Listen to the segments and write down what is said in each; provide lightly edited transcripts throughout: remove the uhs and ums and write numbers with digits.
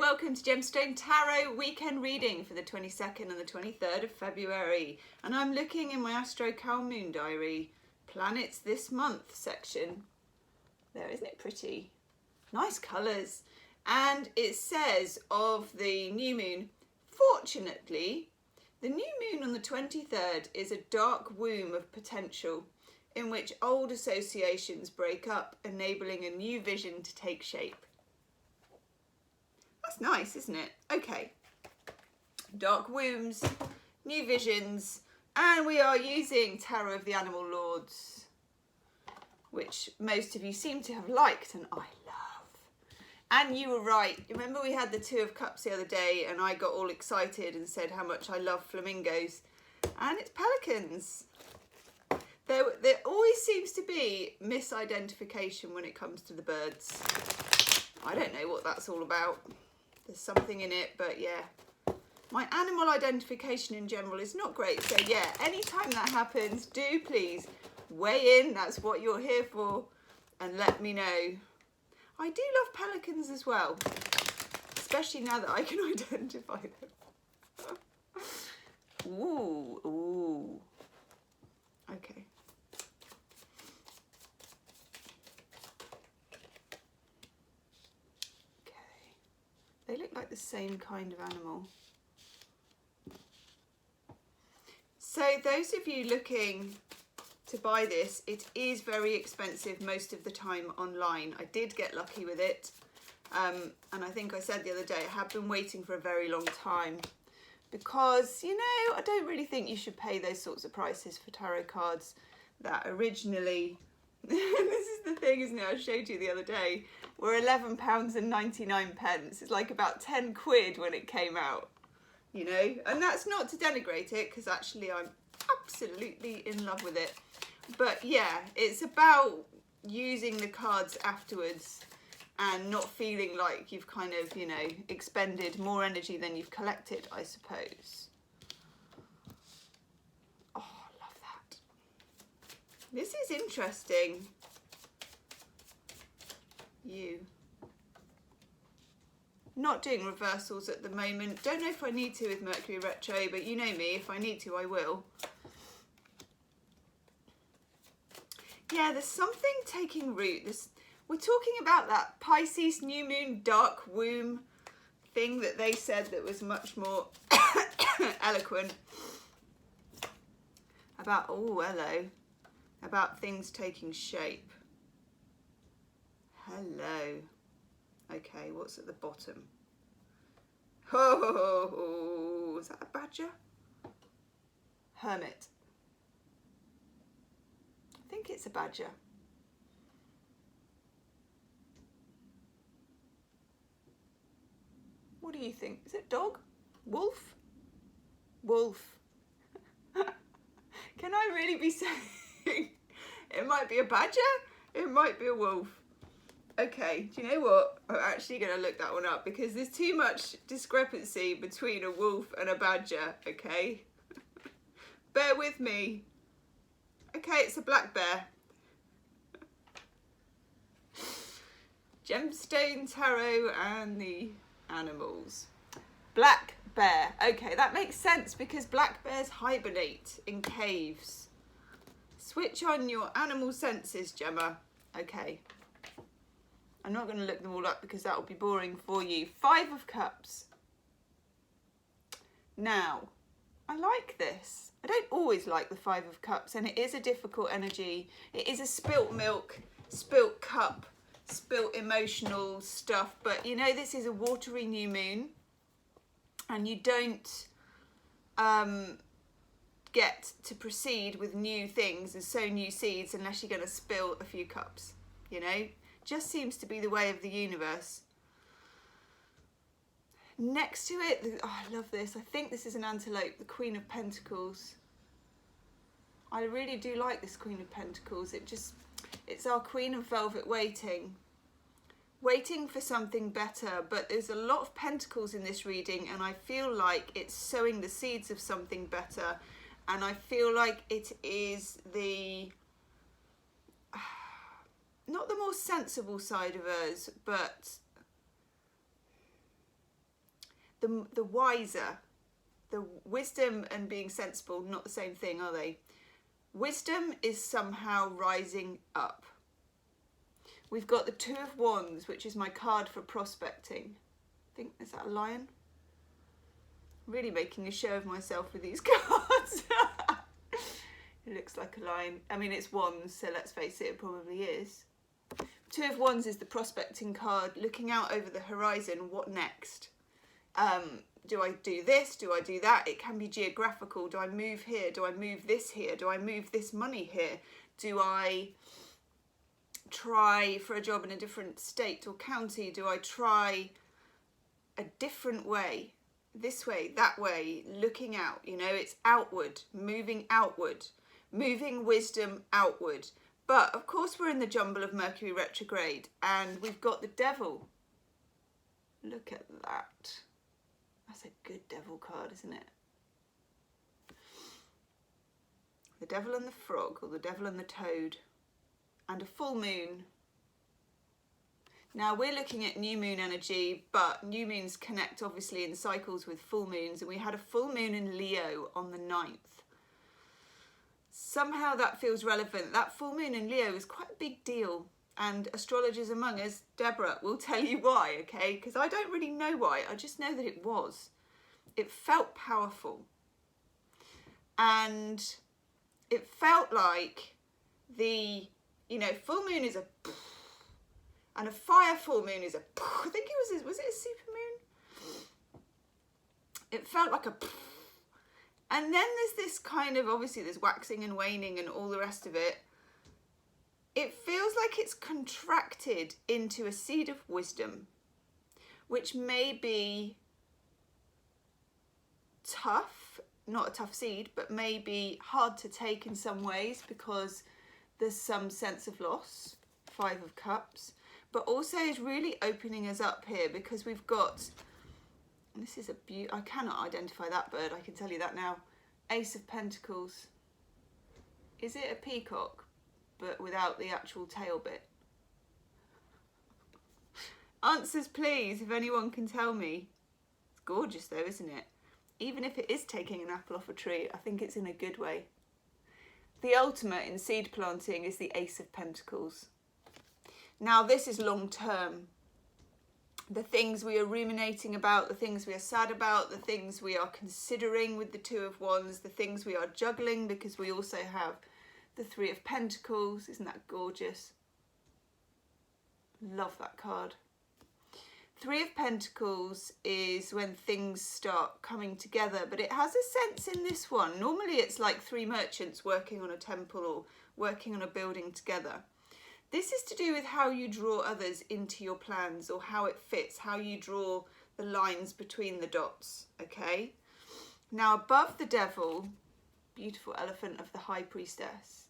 welcome to Gemstone Tarot weekend reading for the 22nd and the 23rd of February. And I'm looking in my astrological moon diary, planets this month section. There, isn't it pretty? Nice colours. And it says of the new moon, fortunately, the new moon on the 23rd is a dark womb of potential in which old associations break up, enabling a new vision to take shape. That's nice, isn't it? Okay. Dark wombs, new visions, and we are using Tarot of the Animal Lords, which most of you seem to have liked and I love. And you were right. Remember we had the Two of Cups the other day and I got all excited and said how much I love flamingos. And it's pelicans. There always seems to be misidentification when it comes to the birds. I don't know what that's all about. There's something in it, but yeah. My animal identification in general is not great. So yeah, anytime that happens, do please weigh in. That's what you're here for. And let me know. I do love pelicans as well. Especially now that I can identify them. Ooh, ooh. Okay. They look like the same kind of animal. So those of you looking to buy this, it is very expensive most of the time online. I did get lucky with it. And I think I said the other day, I have been waiting for a very long time because, you know, I don't really think you should pay those sorts of prices for tarot cards that originally, this is the thing, isn't it? I showed you the other day. Were £11.99. It's like about 10 quid when it came out, you know, and that's not to denigrate it because actually I'm absolutely in love with it. But yeah, it's about using the cards afterwards and not feeling like you've kind of, you know, expended more energy than you've collected, I suppose. Oh, I love that. This is interesting. You. Not doing reversals at the moment. Don't know if I need to with Mercury retro, but you know me, if I need to, I will. Yeah, there's something taking root. We're talking about that Pisces new moon dark womb thing that they said that was much more eloquent about, oh, hello, about things taking shape. Hello. Okay, what's at the bottom? Oh, is that a badger? Hermit. I think it's a badger. What do you think? Is it dog? Wolf? Wolf. Can I really be saying it might be a badger? It might be a wolf. Okay, do you know what? I'm actually going to look that one up because there's too much discrepancy between a wolf and a badger, okay? Bear with me. Okay, it's a black bear. Gemstone Tarot and the animals. Black bear. Okay, that makes sense because black bears hibernate in caves. Switch on your animal senses, Gemma. Okay. I'm not going to look them all up because that will be boring for you. 5 of Cups. Now, I like this. I don't always like the 5 of Cups and it is a difficult energy. It is a spilt milk, spilt cup, spilt emotional stuff. But you know, this is a watery new moon and you don't get to proceed with new things and sow new seeds unless you're going to spill a few cups, you know? Just seems to be the way of the universe. Next to it, oh, I love this. I think this is an antelope, the Queen of Pentacles. I really do like this Queen of Pentacles. It's our Queen of Velvet waiting for something better. But there's a lot of pentacles in this reading and I feel like it's sowing the seeds of something better. And I feel like it is the not the more sensible side of us, but the wiser. The wisdom and being sensible, not the same thing, are they? Wisdom is somehow rising up. We've got the Two of Wands, which is my card for prospecting. I think, is that a lion? Really making a show of myself with these cards. It looks like a lion. I mean, it's wands, so let's face it, it probably is. Two of Wands is the prospecting card, looking out over the horizon. What next? Do I do this? Do I do that? It can be geographical. Do I move here? Do I move this here? Do I move this money here? Do I try for a job in a different state or county? Do I try a different way? This way, that way, looking out, you know, it's outward, moving wisdom outward. But of course we're in the jumble of Mercury retrograde and we've got the Devil. Look at that. That's a good Devil card, isn't it? The Devil and the Frog, or the Devil and the Toad, and a full moon. Now we're looking at new moon energy, but new moons connect obviously in cycles with full moons, and we had a full moon in Leo on the 9th. Somehow that feels relevant. That full moon in Leo is quite a big deal, and astrologers among us, Deborah, will tell you why, okay? Because I don't really know why, I just know that it was. It felt powerful. And it felt like the, you know, full moon is a, and a fire full moon is a, I think it was it a super moon? It felt like a, and then there's this kind of, obviously there's waxing and waning and all the rest of it. It feels like it's contracted into a seed of wisdom, which may be tough, not a tough seed, but maybe hard to take in some ways because there's some sense of loss, 5 of Cups, but also is really opening us up here because we've got, this is a I cannot identify that bird, I can tell you that now, Ace of Pentacles. Is it a peacock, but without the actual tail bit? Answers please, if anyone can tell me. It's gorgeous though, isn't it? Even if it is taking an apple off a tree, I think it's in a good way. The ultimate in seed planting is the Ace of Pentacles. Now this is long term. The things we are ruminating about, the things we are sad about, the things we are considering with the Two of Wands, the things we are juggling because we also have the 3 of Pentacles. Isn't that gorgeous? Love that card. 3 of Pentacles is when things start coming together, but it has a sense in this one. Normally it's like 3 merchants working on a temple or working on a building together. This is to do with how you draw others into your plans or how it fits, how you draw the lines between the dots, okay? Now above the Devil, beautiful elephant of the High Priestess.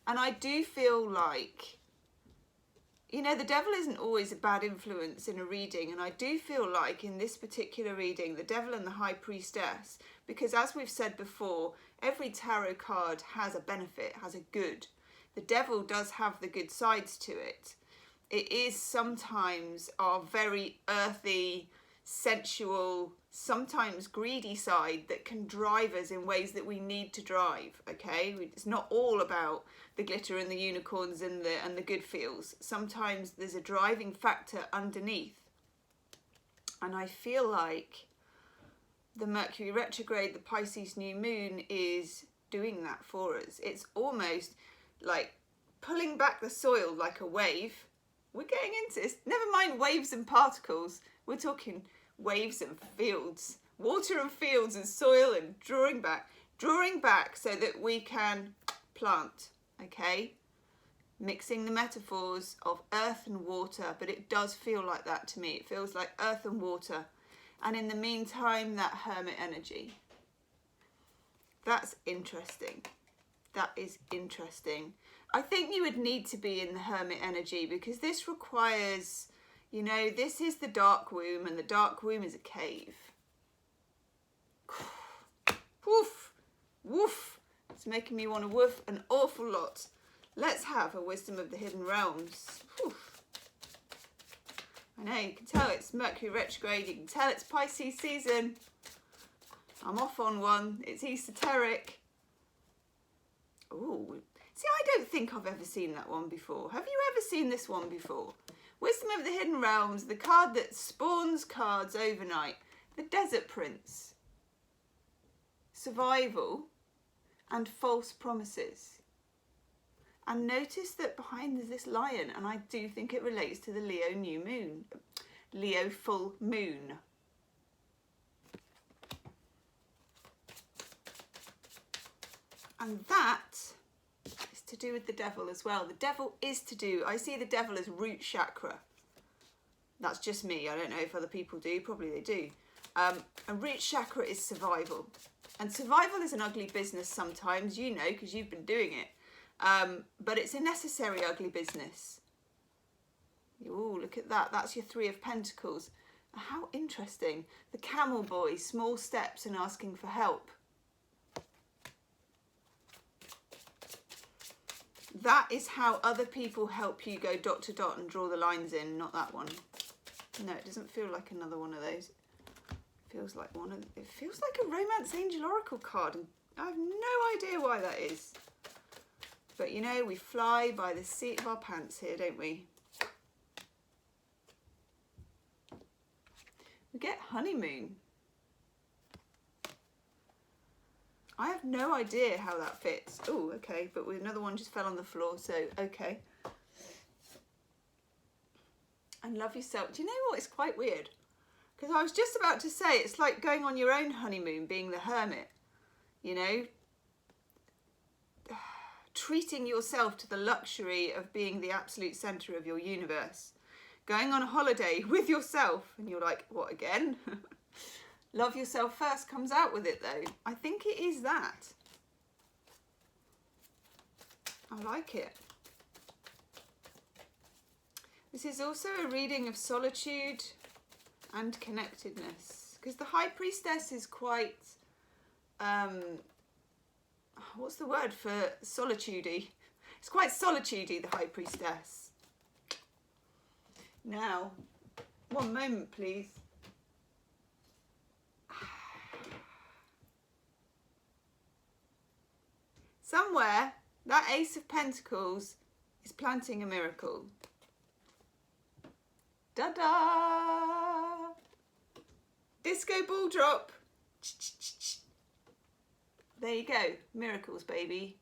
And I do feel like, you know, the Devil isn't always a bad influence in a reading, and I do feel like in this particular reading, the Devil and the High Priestess, because as we've said before, every tarot card has a benefit, has a good. The Devil does have the good sides to it. It is sometimes our very earthy, sensual, sometimes greedy side that can drive us in ways that we need to drive, okay? It's not all about the glitter and the unicorns and the good feels. Sometimes there's a driving factor underneath. And I feel like the Mercury retrograde, the Pisces new moon, is doing that for us. It's almost like pulling back the soil like a wave. We're getting into this. Never mind waves and particles. We're talking waves and fields, water and fields and soil, and drawing back so that we can plant, okay? Mixing the metaphors of earth and water, but it does feel like that to me. It feels like earth and water. And in the meantime, that hermit energy. That's interesting. That is interesting. I think you would need to be in the hermit energy because this requires, you know, this is the dark womb, and the dark womb is a cave. Woof, woof. It's making me want to woof an awful lot. Let's have a wisdom of the hidden realms. Woof. I know, you can tell it's Mercury retrograde, you can tell it's Pisces season. I'm off on one, it's esoteric. Ooh, see, I don't think I've ever seen that one before. Have you ever seen this one before? Wisdom of the Hidden Realms, the card that spawns cards overnight. The Desert Prince. Survival and false promises. And notice that behind there's this lion, and I do think it relates to the Leo new moon. Leo full moon. And that is to do with the devil as well. The devil is to do, I see the devil as root chakra. That's just me. I don't know if other people do. Probably they do. And root chakra is survival. And survival is an ugly business sometimes, you know, because you've been doing it. But it's a necessary ugly business. Ooh, look at that. That's your Three of Pentacles. How interesting. The camel boy, small steps and asking for help. That is how other people help you go dot to dot and draw the lines in, not that one. No, it doesn't feel like another one of those. It feels like one of, it feels like a Romance Angel Oracle card, and I have no idea why that is. But you know, we fly by the seat of our pants here, don't we? We get honeymoon. I have no idea how that fits. Oh, okay, but another one just fell on the floor, so okay. And love yourself. Do you know what? It's quite weird. Because I was just about to say, it's like going on your own honeymoon, being the hermit. You know? Treating yourself to the luxury of being the absolute centre of your universe. Going on a holiday with yourself. And you're like, what again? Love yourself first comes out with it though. I think it is that. I like it. This is also a reading of solitude and connectedness. Because the High Priestess is quite, what's the word for solitude-y? It's quite solitude-y, the High Priestess. Now, one moment please. Somewhere, that Ace of Pentacles is planting a miracle. Da-da! Disco ball drop. There you go. Miracles, baby.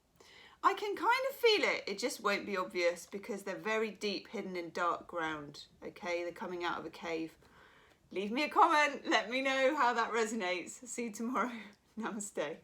I can kind of feel it. It just won't be obvious because they're very deep, hidden in dark ground. Okay, they're coming out of a cave. Leave me a comment. Let me know how that resonates. See you tomorrow. Namaste.